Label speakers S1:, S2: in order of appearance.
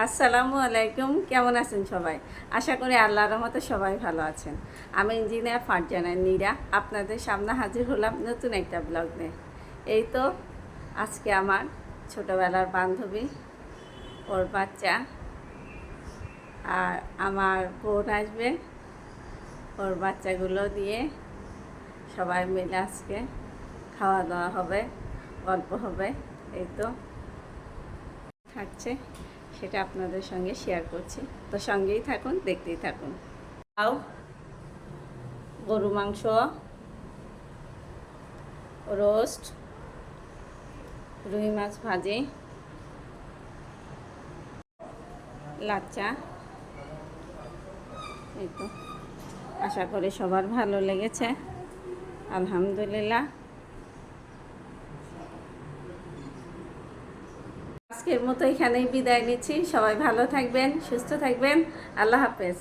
S1: আসসালামু আলাইকুম। কেমন আছেন সবাই? আশা করি আল্লাহর রহমতে সবাই ভালো আছেন। আমি ইঞ্জিনিয়ার ফারজানা নীরা আপনাদের সামনে হাজির হলাম নতুন একটা ব্লগ নিয়ে। এই তো আজকে আমার ছোটোবেলার বান্ধবী, ওর বাচ্চা আর আমার বোন আসবে, ওর বাচ্চাগুলো দিয়ে সবাই মিলে আজকে খাওয়া দাওয়া হবে, গল্প হবে। এই তো থাকছে, সেটা আপনাদের সঙ্গে শেয়ার করছি। তো সঙ্গেই থাকুন, দেখতেই থাকুন। আও গরু মাংস, রোস্ট, রুই মাছ ভাজি, লাচ্চা। এই তো আশা করি সবার ভালো লেগেছে, আলহামদুলিল্লাহ। আজকের মতো এখানেই বিদায় নিচ্ছি। সবাই ভালো থাকবেন, সুস্থ থাকবেন। আল্লাহ হাফেজ।